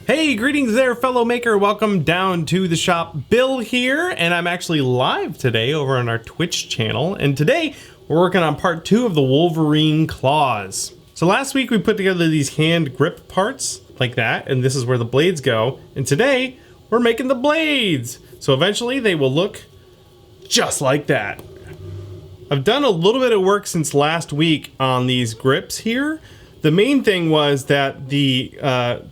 Hey, greetings there, fellow maker. Welcome down to the shop. Bill here, and I'm actually live today over on our Twitch channel. And today we're working on part 2 of the Wolverine claws. So last week we put together these hand grip parts like that, and this is where the blades go. And today we're making the blades. So eventually they will look just like that. I've done a little bit of work since last week on these grips here. The main thing was that the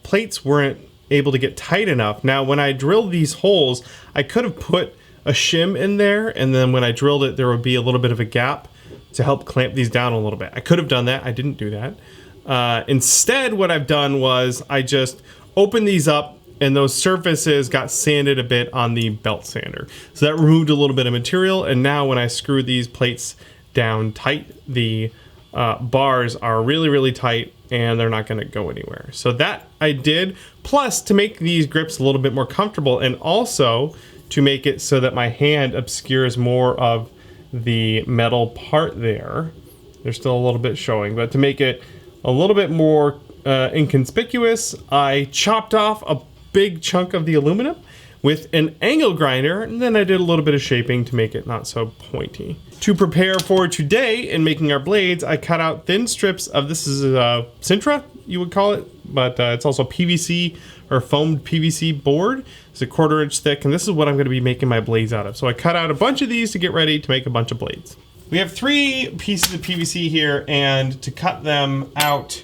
plates weren't able to get tight enough. Now, when I drilled these holes, I could have put a shim in there, and then when I drilled it, there would be a little bit of a gap to help clamp these down a little bit. I could have done that. I didn't do that. Instead, what I've done was I just opened these up, and those surfaces got sanded a bit on the belt sander. So that removed a little bit of material, and now when I screw these plates down tight, the bars are really, really tight and they're not going to go anywhere. So that I did, plus to make these grips a little bit more comfortable and also to make it so that my hand obscures more of the metal part there. There's still a little bit showing, but to make it a little bit more inconspicuous, I chopped off a big chunk of the aluminum with an angle grinder, and then I did a little bit of shaping to make it not so pointy. To prepare for today in making our blades, I cut out thin strips of, this is a Sintra, you would call it, but it's also PVC or foamed PVC board. It's a 1/4 inch thick, and this is what I'm gonna be making my blades out of. So I cut out a bunch of these to get ready to make a bunch of blades. We have 3 pieces of PVC here, and to cut them out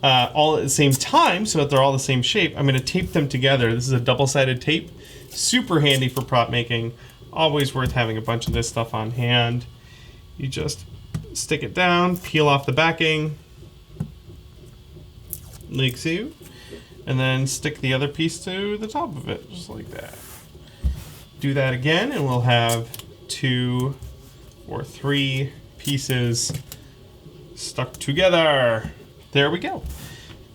all at the same time so that they're all the same shape, I'm gonna tape them together. This is a double-sided tape. Super handy for prop making. Always worth having a bunch of this stuff on hand. You just stick it down, peel off the backing, like so, and then stick the other piece to the top of it, just like that. Do that again, and we'll have 2 or 3 pieces stuck together. There we go.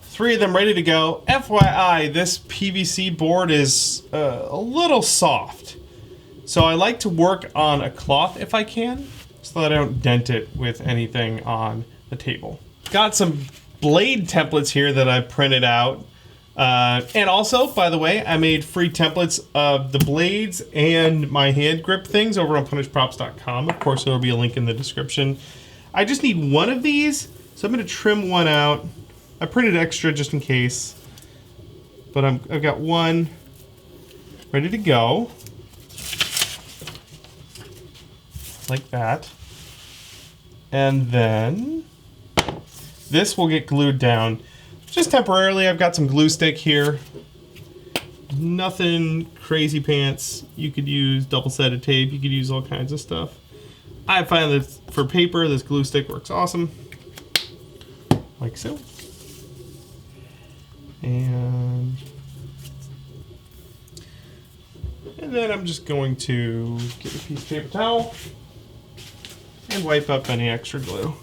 3 of them ready to go. FYI, this PVC board is a little soft. So I like to work on a cloth if I can, so that I don't dent it with anything on the table. Got some blade templates here that I printed out. And also, by the way, I made free templates of the blades and my hand grip things over on punishprops.com. Of course, there will be a link in the description. I just need one of these, so I'm gonna trim one out. I printed extra just in case, but I've got one ready to go, like that. And then this will get glued down just temporarily. I've got some glue stick here. Nothing crazy pants. You could use double-sided tape. You could use all kinds of stuff. I find that for paper, this glue stick works awesome, like so. And then I'm just going to get a piece of paper towel and wipe up any extra glue.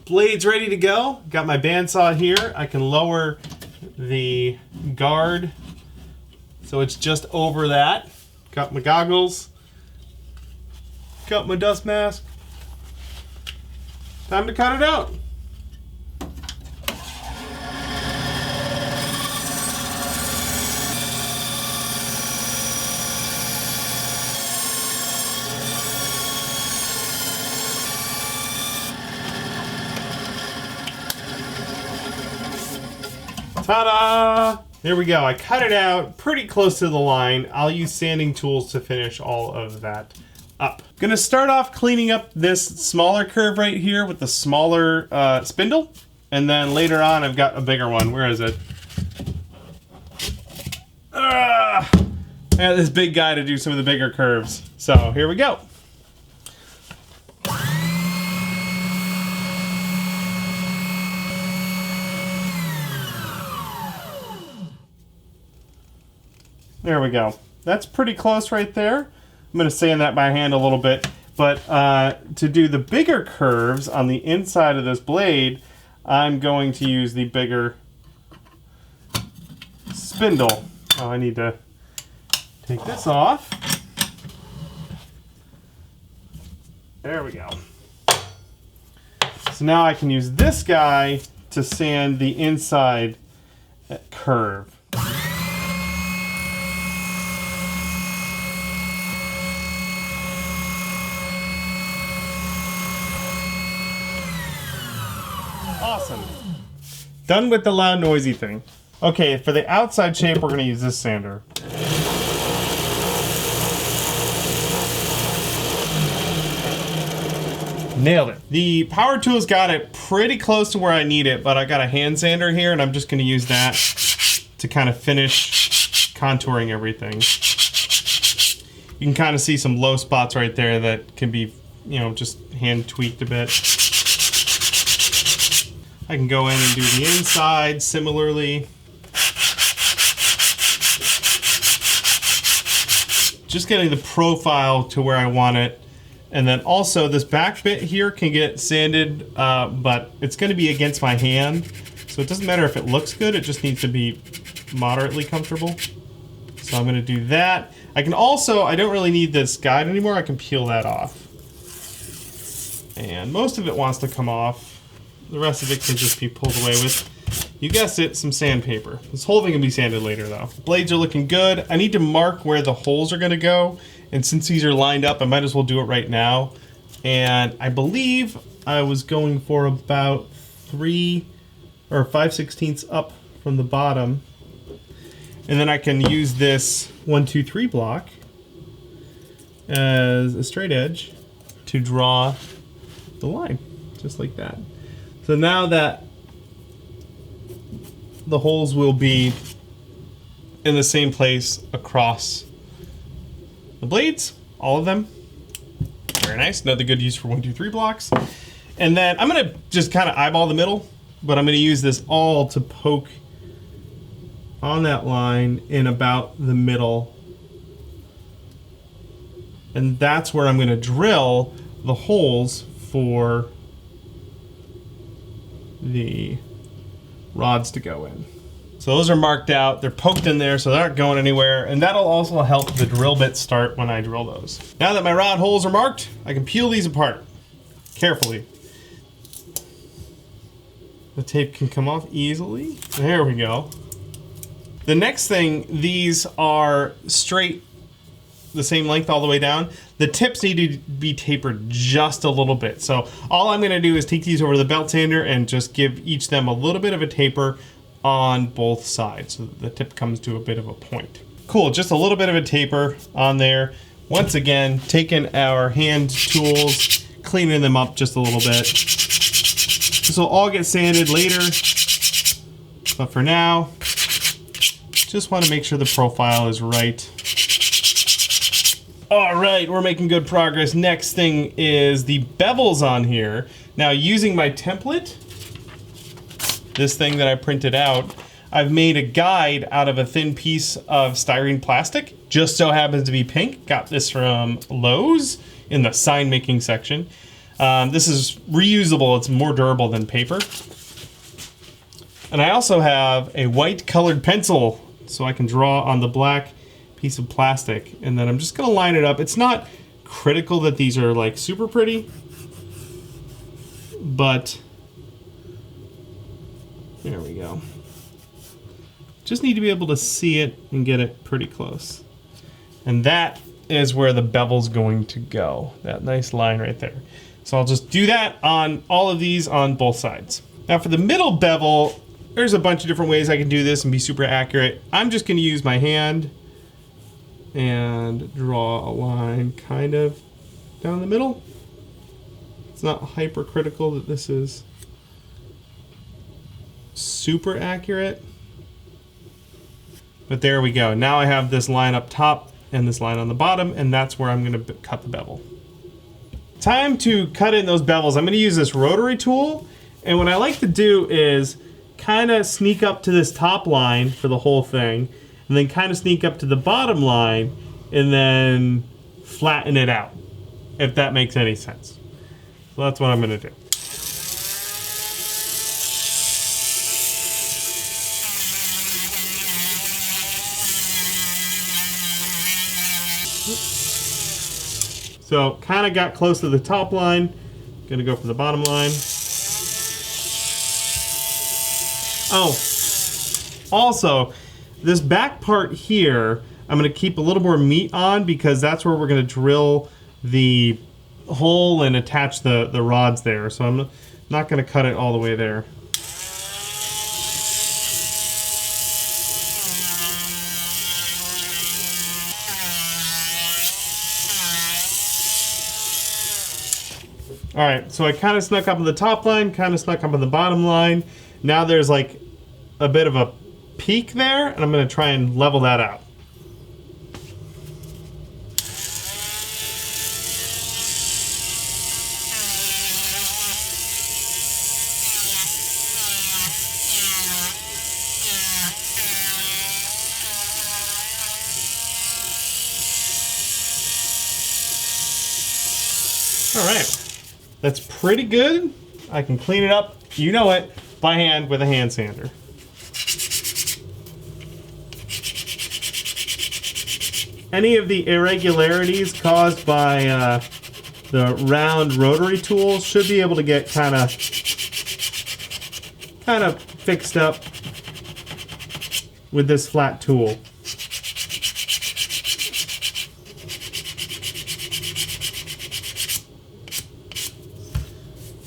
Blades ready to go. Got my bandsaw here. I can lower the guard so it's just over that. Got my goggles. Got my dust mask. Time to cut it out. Ta-da! There we go. I cut it out pretty close to the line. I'll use sanding tools to finish all of that up. Gonna start off cleaning up this smaller curve right here with the smaller spindle. And then later on, I've got a bigger one. Where is it? I got this big guy to do some of the bigger curves. So here we go. There we go. That's pretty close right there. I'm going to sand that by hand a little bit. But to do the bigger curves on the inside of this blade, I'm going to use the bigger spindle. Oh, I need to take this off. There we go. So now I can use this guy to sand the inside curve. Awesome. Done with the loud noisy thing. Okay, for the outside shape, we're gonna use this sander. Nailed it. The power tool's got it pretty close to where I need it, but I got a hand sander here and I'm just gonna use that to kind of finish contouring everything. You can kind of see some low spots right there that can be, you know, just hand tweaked a bit. I can go in and do the inside similarly. Just getting the profile to where I want it. And then also this back bit here can get sanded, but it's gonna be against my hand. So it doesn't matter if it looks good, it just needs to be moderately comfortable. So I'm gonna do that. I can also, I don't really need this guide anymore, I can peel that off. And most of it wants to come off. The rest of it can just be pulled away with, you guessed it, some sandpaper. This whole thing can be sanded later though. Blades are looking good. I need to mark where the holes are gonna go. And since these are lined up, I might as well do it right now. And I believe I was going for about 3 or 5/16 up from the bottom. And then I can use this 1, 2, 3 block as a straight edge to draw the line, just like that. So now that the holes will be in the same place across the blades, all of them. Very nice, another good use for 1, 2, 3 blocks. And then I'm gonna just kind of eyeball the middle, but I'm gonna use this awl to poke on that line in about the middle. And that's where I'm gonna drill the holes for the rods to go in. So those are marked out, they're poked in there so they aren't going anywhere, and that'll also help the drill bit start when I drill those. Now that my rod holes are marked, I can peel these apart carefully. The tape can come off easily. There we go. The next thing, these are straight, the same length all the way down. The tips need to be tapered just a little bit. So all I'm gonna do is take these over to the belt sander and just give each them a little bit of a taper on both sides so that the tip comes to a bit of a point. Cool, just a little bit of a taper on there. Once again, taking our hand tools, cleaning them up just a little bit. This will all get sanded later, but for now, just want to make sure the profile is right. All right, we're making good progress. Next thing is the bevels on here. Now, using my template, this thing that I printed out, I've made a guide out of a thin piece of styrene plastic. Just so happens to be pink. Got this from Lowe's in the sign making section. This is reusable, it's more durable than paper. And I also have a white colored pencil so I can draw on the black piece of plastic, and then I'm just gonna line it up. It's not critical that these are like super pretty, but there we go. Just need to be able to see it and get it pretty close. And that is where the bevel's going to go, that nice line right there. So I'll just do that on all of these on both sides. Now for the middle bevel, there's a bunch of different ways I can do this and be super accurate. I'm just gonna use my hand and draw a line kind of down the middle. It's not hypercritical that this is super accurate, but there we go. Now I have this line up top and this line on the bottom, and that's where I'm going to cut the bevel. Time to cut in those bevels. I'm going to use this rotary tool, and what I like to do is kind of sneak up to this top line for the whole thing, and then kind of sneak up to the bottom line and then flatten it out, if that makes any sense. So that's what I'm going to do. So kind of got close to the top line. Gonna go for the bottom line. Oh, also, this back part here, I'm gonna keep a little more meat on because that's where we're gonna drill the hole and attach the rods there. So I'm Not going to cut it all the way there. All right, so I kind of snuck up on the top line, kind of snuck up on the bottom line. Now there's like a bit of a peak there, and I'm going to try and level that out. All right, that's pretty good. I can clean it up, you know it, by hand with a hand sander. Any of the irregularities caused by the round rotary tool should be able to get kind of fixed up with this flat tool.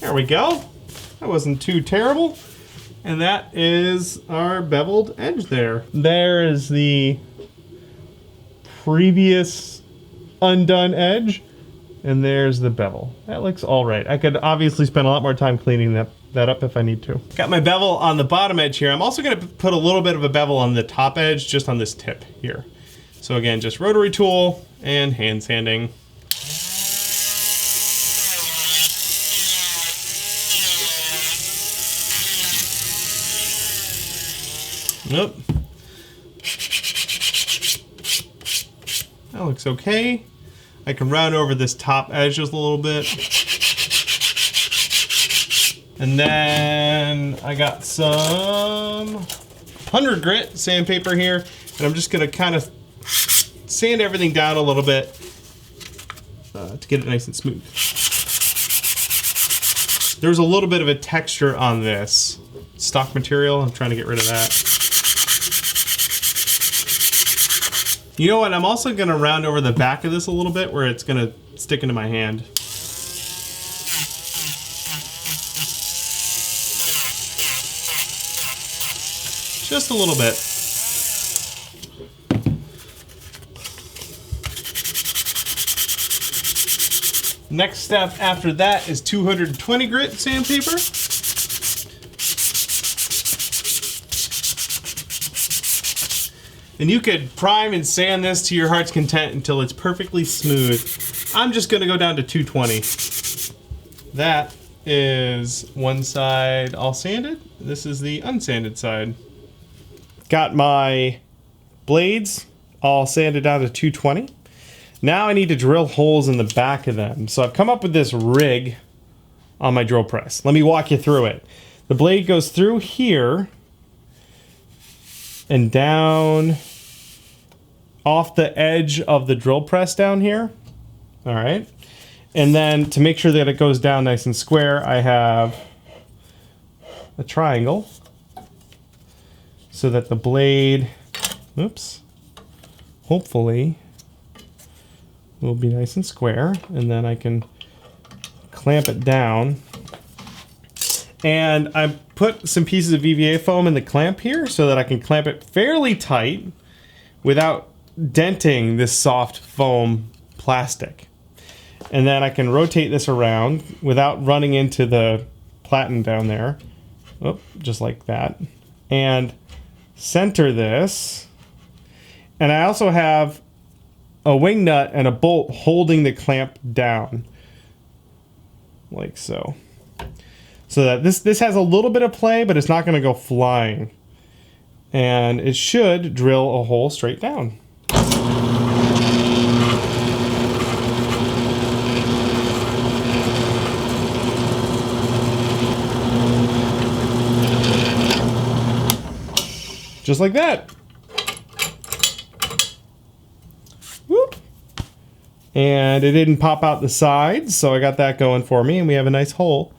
There we go. That wasn't too terrible. And that is our beveled edge there. There is the previous undone edge, and there's the bevel. That looks all right. I could obviously spend a lot more time cleaning that up if I need to. Got my bevel on the bottom edge here. I'm also going to put a little bit of a bevel on the top edge, just on this tip here. So again, just rotary tool and hand sanding. Nope. That looks okay. I can round over this top edge just a little bit. And then I got some 100 grit sandpaper here, and I'm just gonna kind of sand everything down a little bit to get it nice and smooth. There's a little bit of a texture on this stock material. I'm trying to get rid of that. You know what, I'm also gonna round over the back of this a little bit where it's gonna stick into my hand. Just a little bit. Next step after that is 220 grit sandpaper. And you could prime and sand this to your heart's content until it's perfectly smooth. I'm just gonna go down to 220. That is one side all sanded. This is the unsanded side. Got my blades all sanded down to 220. Now I need to drill holes in the back of them. So I've come up with this rig on my drill press. Let me walk you through it. The blade goes through here and down off the edge of the drill press down here. All right. And then to make sure that it goes down nice and square, I have a triangle so that the blade, oops, hopefully will be nice and square, and then I can clamp it down. And I put some pieces of EVA foam in the clamp here so that I can clamp it fairly tight without denting this soft foam plastic. And then I can rotate this around without running into the platen down there. Oh, just like that. And center this. And I also have a wing nut and a bolt holding the clamp down. Like so. So that this has a little bit of play, but it's not going to go flying. And it should drill a hole straight down. Just like that. Whoop. And it didn't pop out the sides, so I got that going for me, and we have a nice hole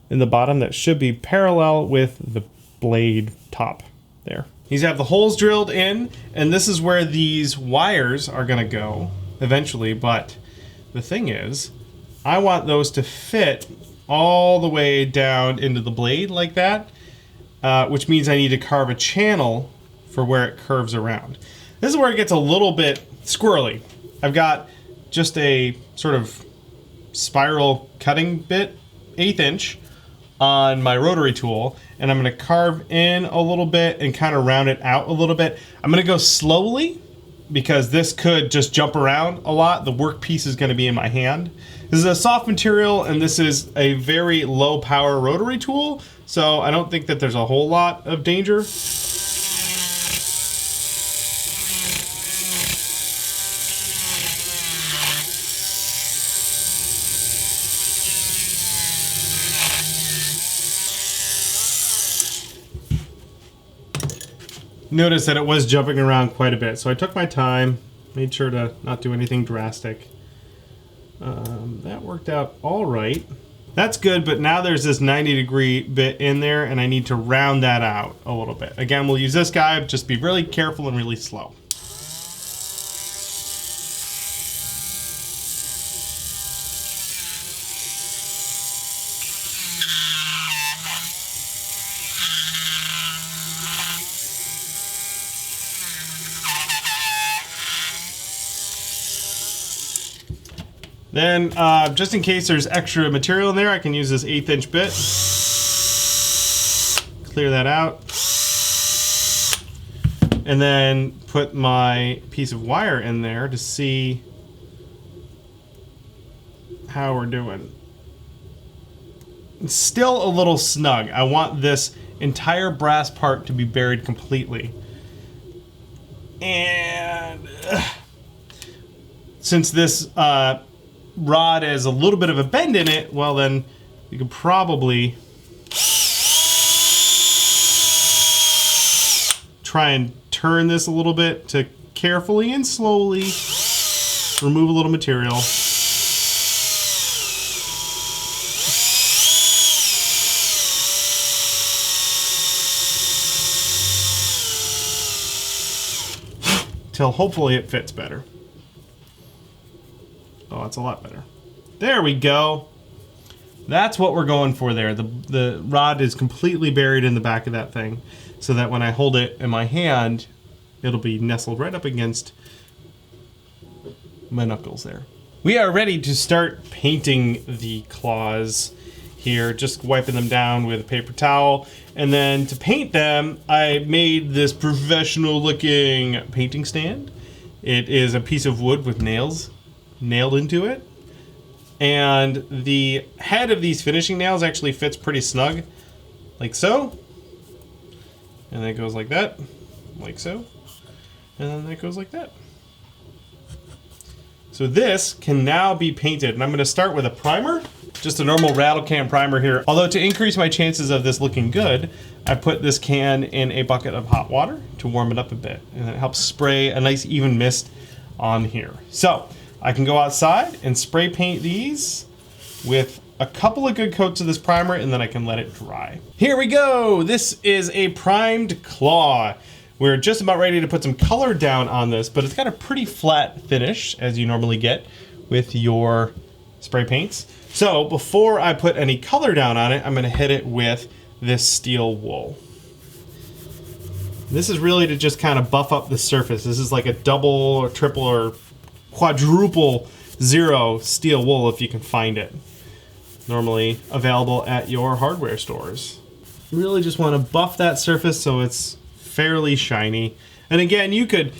in the bottom that should be parallel with the blade top there. These have the holes drilled in, and this is where these wires are gonna go eventually, but the thing is, I want those to fit all the way down into the blade like that, which means I need to carve a channel for where it curves around. This is where it gets a little bit squirrely. I've got just a sort of spiral cutting bit, 1/8 inch, on my rotary tool, and I'm gonna carve in a little bit and kind of round it out a little bit. I'm gonna go slowly because this could just jump around a lot. The workpiece is gonna be in my hand. This is a soft material and this is a very low power rotary tool, so I don't think that there's a whole lot of danger. Notice that it was jumping around quite a bit, so I took my time, made sure to not do anything drastic. That worked out all right. That's good, but now there's this 90-degree bit in there, and I need to round that out a little bit. Again, we'll use this guy, just be really careful and really slow. Then, just in case there's extra material in there, I can use this 1/8 inch bit. Clear that out. And then put my piece of wire in there to see how we're doing. It's still a little snug. I want this entire brass part to be buried completely. And since this rod has a little bit of a bend in it, well then you could probably try and turn this a little bit to carefully and slowly remove a little material. Till hopefully it fits better. Oh, that's a lot better. There we go. That's what we're going for there. The rod is completely buried in the back of that thing, so that when I hold it in my hand, it'll be nestled right up against my knuckles there. We are ready to start painting the claws here, just wiping them down with a paper towel. And then to paint them, I made this professional looking painting stand. It is a piece of wood with nails nailed into it, and the head of these finishing nails actually fits pretty snug, like so, and then it goes like that, like so, and then that goes like that. So this can now be painted, and I'm going to start with a primer, just a normal rattle can primer here. Although to increase my chances of this looking good, I put this can in a bucket of hot water to warm it up a bit, and it helps spray a nice even mist on here. So I can go outside and spray paint these with a couple of good coats of this primer, and then I can let it dry. Here we go. This is a primed claw. We're just about ready to put some color down on this, but it's got a pretty flat finish, as you normally get with your spray paints. So before I put any color down on it, I'm gonna hit it with this steel wool. This is really to just kind of buff up the surface. This is like a double or triple or quadruple zero steel wool if you can find it. Normally available at your hardware stores. You really just want to buff that surface so it's fairly shiny. And again, you could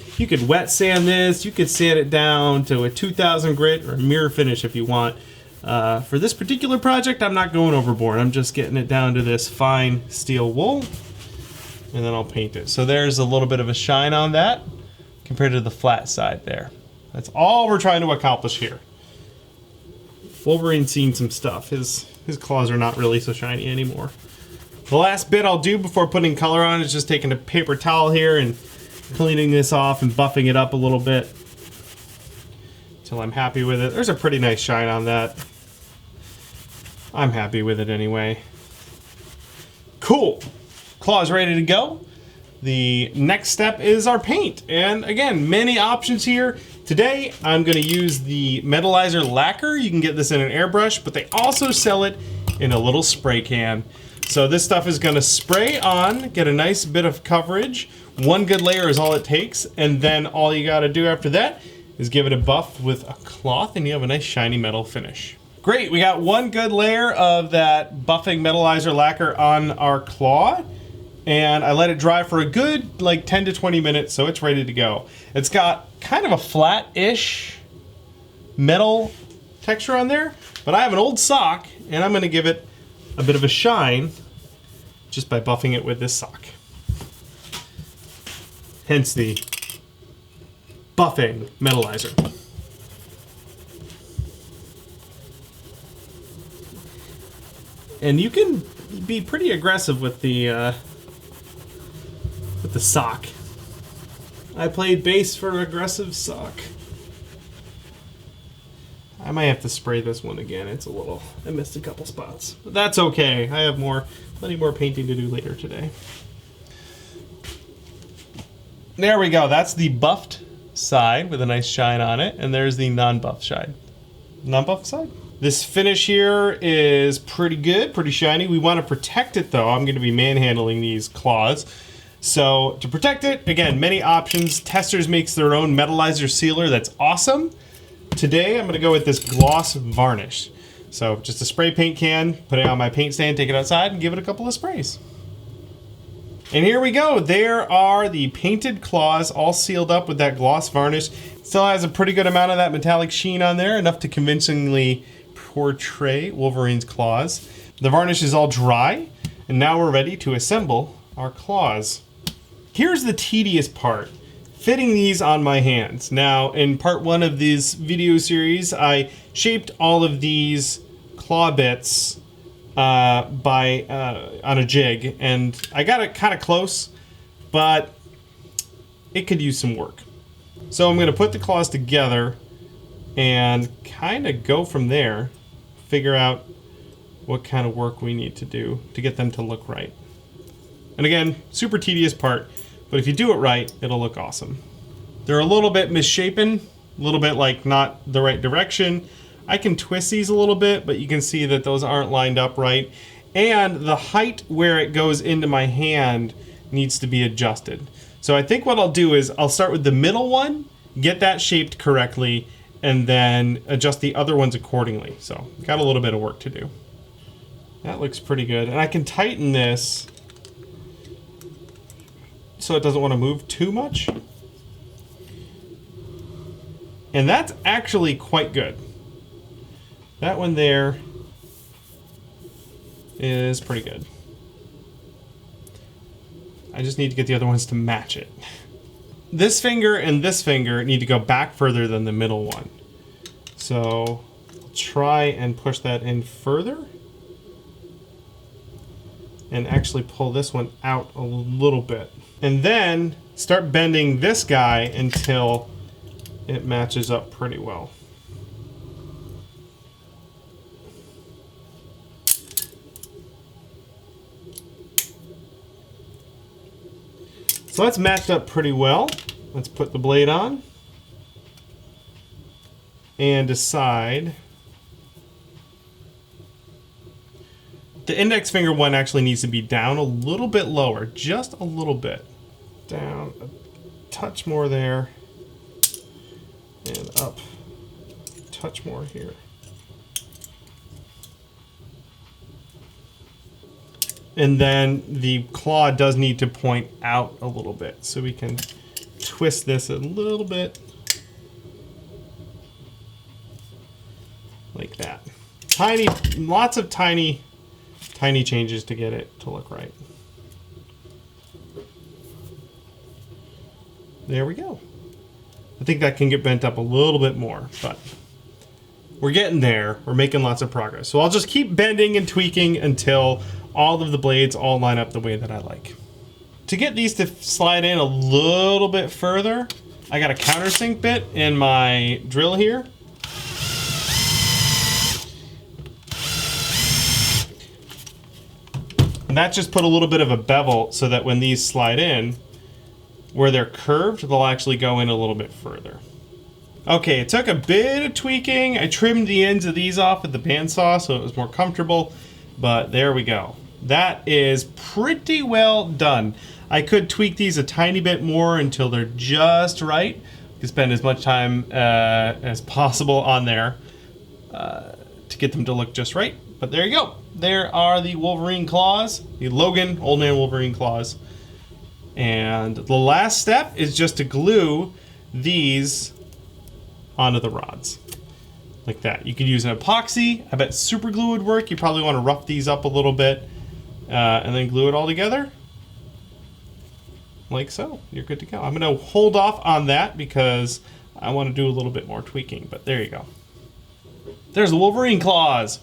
wet sand this, you could sand it down to a 2000 grit or a mirror finish if you want. For this particular project, I'm not going overboard. I'm just getting it down to this fine steel wool, and then I'll paint it. So there's a little bit of a shine on that compared to the flat side there. That's all we're trying to accomplish here. Wolverine's seen some stuff. His claws are not really so shiny anymore. The last bit I'll do before putting color on is just taking a paper towel here and cleaning this off and buffing it up a little bit until I'm happy with it. There's a pretty nice shine on that. I'm happy with it anyway. Cool. Claw's ready to go. The next step is our paint. And again, many options here. Today, I'm going to use the Metalizer Lacquer. You can get this in an airbrush, but they also sell it in a little spray can. So this stuff is gonna spray on, get a nice bit of coverage. One good layer is all it takes, and then all you gotta do after that is give it a buff with a cloth and you have a nice shiny metal finish. Great, we got one good layer of that buffing Metalizer Lacquer on our claw, and I let it dry for a good like 10 to 20 minutes, so it's ready to go. It's got kind of a flat-ish metal texture on there, but I have an old sock and I'm gonna give it a bit of a shine just by buffing it with this sock. Hence the buffing metalizer. And you can be pretty aggressive with the sock. I played bass for aggressive sock. I might have to spray this one again. It's a little, I missed a couple spots. But that's okay. I have plenty more painting to do later today. There we go. That's the buffed side with a nice shine on it. And there's the non-buff side. Non-buff side? This finish here is pretty good, pretty shiny. We want to protect it though. I'm going to be manhandling these claws. So to protect it, again, many options. Testors makes their own metalizer sealer. That's awesome. Today I'm going to go with this gloss varnish. So just a spray paint can, put it on my paint stand, take it outside, and give it a couple of sprays. And here we go. There are the painted claws all sealed up with that gloss varnish. Still has a pretty good amount of that metallic sheen on there, enough to convincingly portray Wolverine's claws. The varnish is all dry, and now we're ready to assemble our claws. Here's the tedious part. Fitting these on my hands. Now, in part one of this video series, I shaped all of these claw bits on a jig, and I got it kind of close, but it could use some work. So I'm going to put the claws together and kind of go from there, figure out what kind of work we need to do to get them to look right. And again, super tedious part. But if you do it right, it'll look awesome. They're a little bit misshapen, a little bit like not the right direction. I can twist these a little bit, but you can see that those aren't lined up right. And the height where it goes into my hand needs to be adjusted. So I think what I'll do is I'll start with the middle one, get that shaped correctly, and then adjust the other ones accordingly. So got a little bit of work to do. That looks pretty good. And I can tighten this so it doesn't want to move too much. And that's actually quite good. That one there is pretty good. I just need to get the other ones to match it. This finger and this finger need to go back further than the middle one. So I'll try and push that in further. And actually pull this one out a little bit. And then start bending this guy until it matches up pretty well. So that's matched up pretty well. Let's put the blade on and decide. The index finger one actually needs to be down a little bit lower, just a little bit. Down a touch more there, and up a touch more here. And then the claw does need to point out a little bit, so we can twist this a little bit like that. Tiny, lots of tiny changes to get it to look right. There we go. I think that can get bent up a little bit more, but we're getting there. We're making lots of progress. So I'll just keep bending and tweaking until all of the blades all line up the way that I like. To get these to slide in a little bit further, I got a countersink bit in my drill here. And that just put a little bit of a bevel so that when these slide in, where they're curved, they'll actually go in a little bit further. Okay, it took a bit of tweaking. I trimmed the ends of these off with the bandsaw so it was more comfortable. But there we go. That is pretty well done. I could tweak these a tiny bit more until they're just right. You can spend as much time as possible on there to get them to look just right. But there you go. There are the Wolverine claws, the Logan Old Man Wolverine claws. And the last step is just to glue these onto the rods. Like that. You could use an epoxy. I bet super glue would work. You probably want to rough these up a little bit and then glue it all together. Like so. You're good to go. I'm going to hold off on that because I want to do a little bit more tweaking. But there you go. There's the Wolverine claws.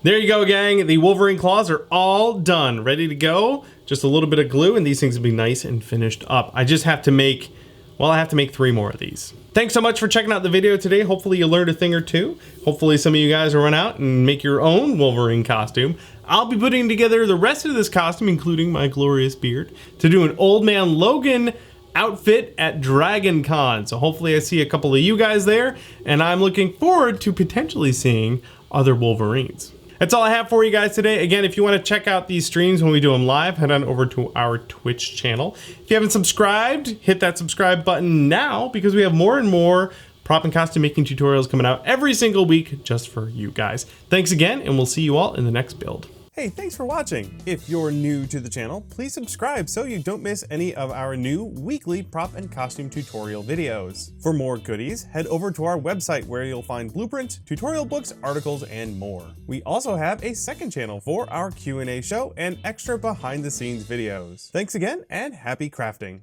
There you go, gang. The Wolverine claws are all done, ready to go. Just a little bit of glue and these things will be nice and finished up. I just have to make, well, I have to make 3 more of these. Thanks so much for checking out the video today. Hopefully you learned a thing or two. Hopefully some of you guys will run out and make your own Wolverine costume. I'll be putting together the rest of this costume, including my glorious beard, to do an Old Man Logan outfit at Dragon Con. So hopefully I see a couple of you guys there, and I'm looking forward to potentially seeing other Wolverines. That's all I have for you guys today. Again, if you want to check out these streams when we do them live, head on over to our Twitch channel. If you haven't subscribed, hit that subscribe button now because we have more and more prop and costume making tutorials coming out every single week just for you guys. Thanks again, and we'll see you all in the next build. Hey, thanks for watching. If you're new to the channel, please subscribe so you don't miss any of our new weekly prop and costume tutorial videos. For more goodies, head over to our website where you'll find blueprints, tutorial books, articles, and more. We also have a second channel for our Q&A show and extra behind the scenes videos. Thanks again and happy crafting.